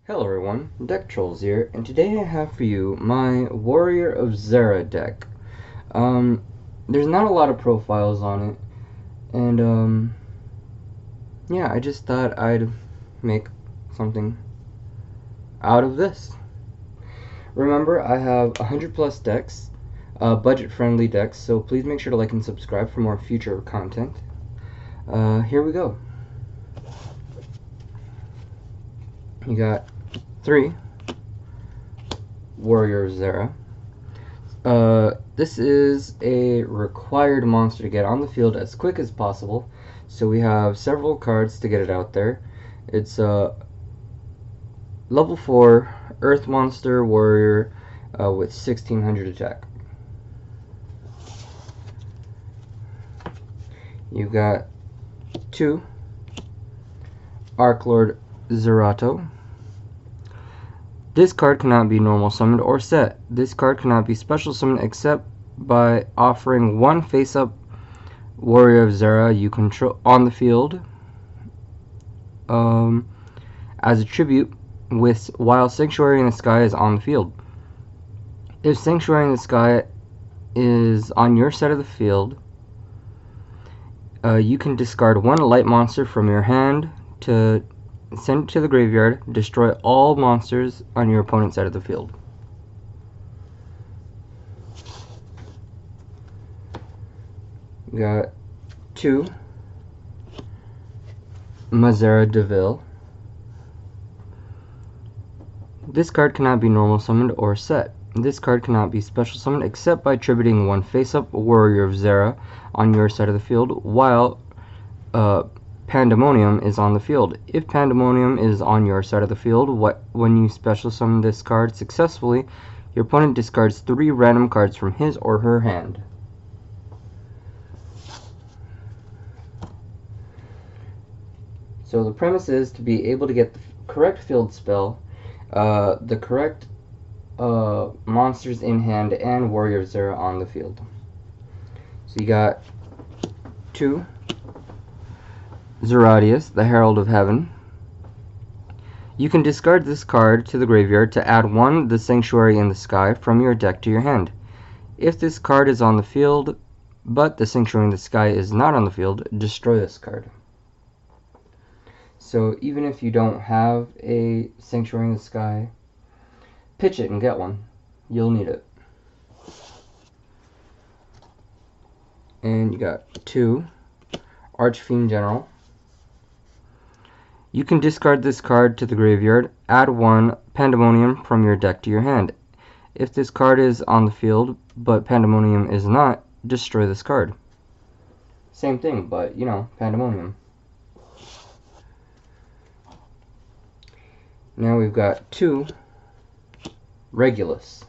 Hello everyone, DeckTrolls here, and today I have for you my Warrior of Zera deck. There's not a lot of profiles on it, and yeah, I just thought I'd make something out of this. Remember, I have 100 plus decks, budget-friendly decks, so please make sure to like and subscribe for more future content. Here we go. You got 3 Warrior of Zera. This is a required monster to get on the field as quick as possible, so we have several cards to get it out there. It's a level 4 Earth Monster Warrior with 1600 attack. You've got 2 Archlord Zerato. This card cannot be normal summoned or set. This card cannot be special summoned except by offering 1 face-up Warrior of Zera you control on the field as a tribute while Sanctuary in the Sky is on the field. If Sanctuary in the Sky is on your side of the field, you can discard 1 light monster from your hand to send it to the graveyard, destroy all monsters on your opponent's side of the field. We got 2 Mazera Deville. This card cannot be normal summoned or set. This card cannot be special summoned except by tributing 1 face-up Warrior of Zera on your side of the field while Pandemonium is on the field. If Pandemonium is on your side of the field, when you special summon this card successfully, your opponent discards 3 random cards from his or her hand. So the premise is to be able to get the correct field spell, the correct monsters in hand, and Warrior of Zera on the field. So you got 2 Zeradius, the Herald of Heaven. You can discard this card to the graveyard to add 1 the Sanctuary in the Sky from your deck to your hand. If this card is on the field, but the Sanctuary in the Sky is not on the field, destroy this card. So even if you don't have a Sanctuary in the Sky, pitch it and get one. You'll need it. And you got 2 Archfiend General. You can discard this card to the graveyard, add 1 Pandemonium from your deck to your hand. If this card is on the field, but Pandemonium is not, destroy this card. Same thing, but, you know, Pandemonium. Now we've got 2 Regulus.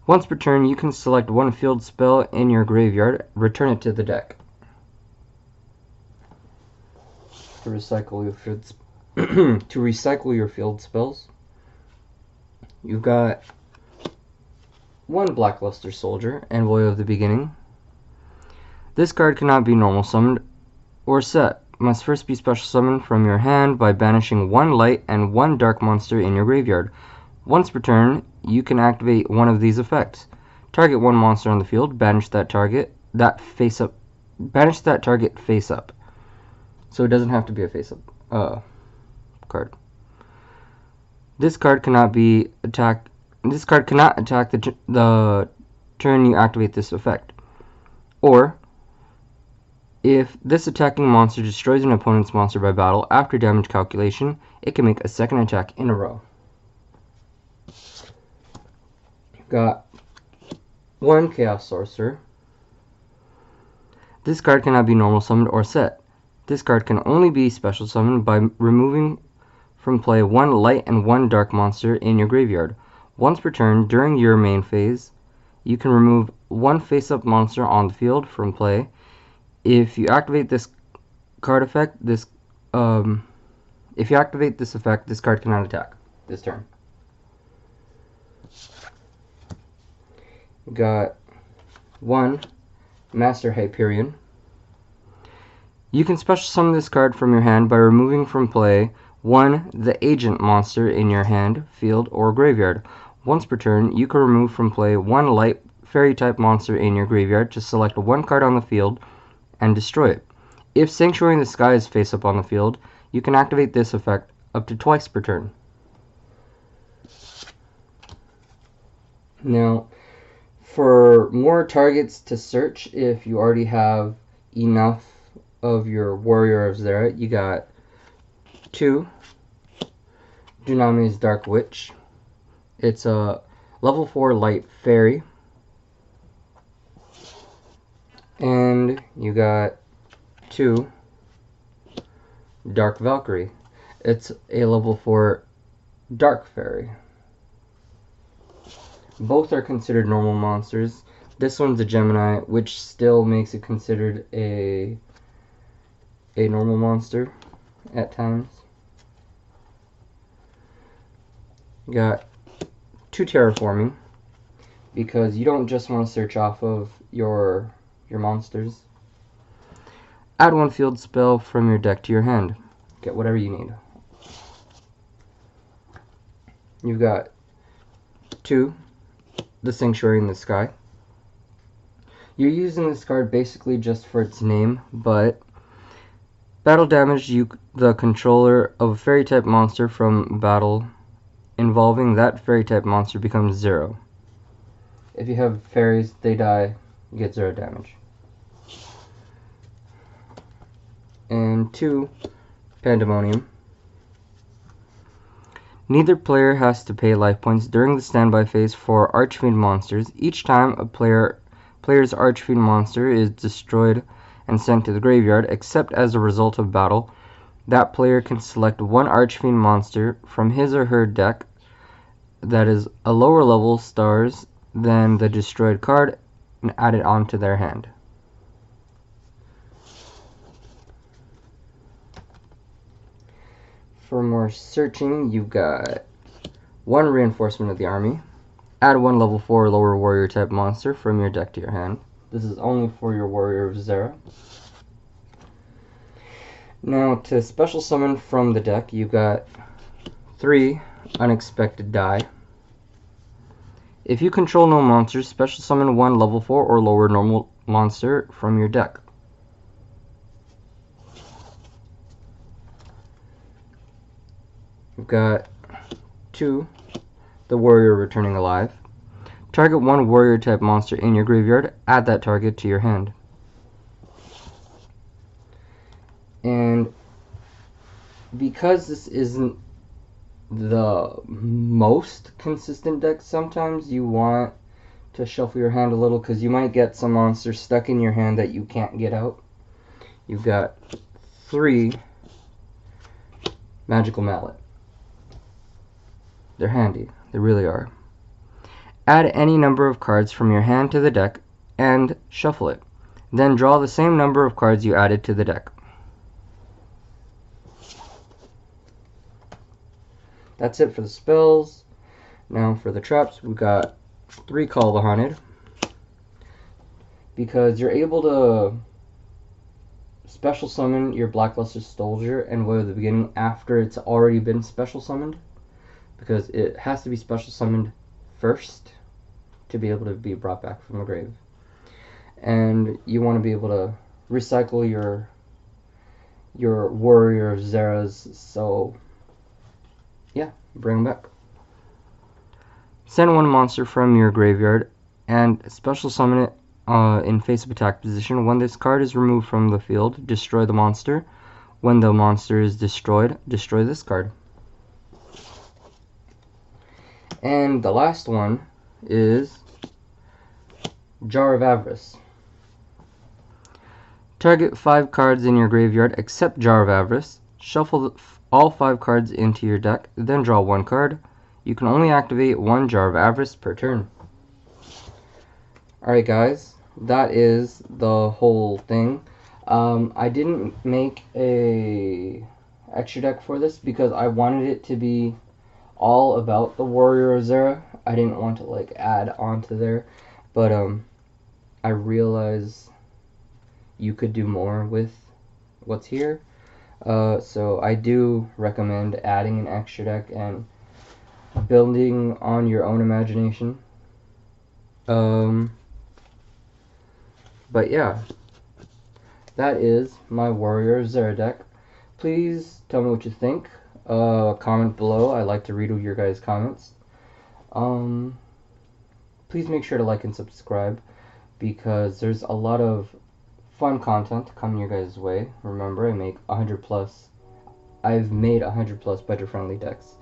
Once per turn, you can select 1 field spell in your graveyard, return it to the deck. To recycle your field spells. You've got 1 Blackluster Soldier, Envoy of the Beginning. This card cannot be normal summoned or set. Must first be special summoned from your hand by banishing 1 light and 1 dark monster in your graveyard. Once per turn, you can activate one of these effects. Target 1 monster on the field, banish that target face up. So it doesn't have to be a face-up card. This card cannot attack the turn you activate this effect. Or if this attacking monster destroys an opponent's monster by battle after damage calculation, it can make a 2nd attack in a row. You've got 1 Chaos Sorcerer. This card cannot be normal summoned or set. This card can only be special summoned by removing from play 1 light and 1 dark monster in your graveyard. Once per turn during your main phase, you can remove 1 face-up monster on the field from play. If you activate this effect, this card cannot attack this turn. We got 1 Master Hyperion. You can special summon this card from your hand by removing from play 1. The agent monster in your hand, field, or graveyard. Once per turn, you can remove from play 1 light fairy type monster in your graveyard to select 1 card on the field and destroy it. If Sanctuary in the Sky is face up on the field, you can activate this effect up to twice per turn. Now, for more targets to search, if you already have enough of your Warrior of Zera, you got 2 Duname's Dark Witch. It's a level 4 light fairy. And you got 2 Dark Valkyrie. It's a level 4 dark fairy. Both are considered normal monsters. This one's a Gemini, which still makes it considered a normal monster at times. You got 2 terraforming, because you don't just want to search off of your monsters. Add 1 field spell from your deck to your hand. Get whatever you need. You've got 2 the Sanctuary in the Sky. You're using this card basically just for its name, but battle damage the controller of a fairy type monster from battle involving that fairy type monster becomes 0. If you have fairies, they die, you get 0 damage. And 2 Pandemonium. Neither player has to pay life points during the standby phase for Archfiend monsters. Each time a player's Archfiend monster is destroyed and sent to the graveyard, except as a result of battle, that player can select 1 Archfiend monster from his or her deck that is a lower level stars than the destroyed card and add it onto their hand. For more searching, you've got 1 Reinforcement of the Army. Add 1 level 4 or lower warrior type monster from your deck to your hand. This is only for your Warrior of Zera. Now, to special summon from the deck, you've got 3 Unexpected Die. If you control no monsters, special summon 1 level 4 or lower normal monster from your deck. We've got 2 the Warrior Returning Alive. Target 1 warrior type monster in your graveyard, add that target to your hand. And because this isn't the most consistent deck, sometimes you want to shuffle your hand a little, because you might get some monsters stuck in your hand that you can't get out. You've got 3 Magical Mallet. They're handy, they really are. Add any number of cards from your hand to the deck and shuffle it. Then draw the same number of cards you added to the deck. That's it for the spells. Now for the traps, we've got 3 Call the Haunted. Because you're able to special summon your Blackluster Soldier and Way of the Beginning after it's already been special summoned. Because it has to be special summoned first to be able to be brought back from the grave. And you want to be able to recycle your Warrior of Zeras, so yeah, bring them back. Send 1 monster from your graveyard and special summon it in face-up attack position. When this card is removed from the field, destroy the monster. When the monster is destroyed, destroy this card. And the last one is Jar of Avarice. Target 5 cards in your graveyard except Jar of Avarice. Shuffle all 5 cards into your deck, then draw 1 card. You can only activate 1 Jar of Avarice per turn. Alright guys, that is the whole thing. I didn't make a extra deck for this because I wanted it to be all about the Warrior of Zera. I didn't want to like add onto there, but I realized you could do more with what's here. So I do recommend adding an extra deck and building on your own imagination. But yeah, that is my Warrior of Zera deck. Please tell me what you think. Comment below. I like to read your guys' comments. Please make sure to like and subscribe because there's a lot of fun content coming your guys' way. Remember, I've made 100 plus budget friendly decks.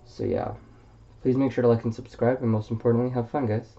So yeah, please make sure to like and subscribe, and most importantly, have fun, guys.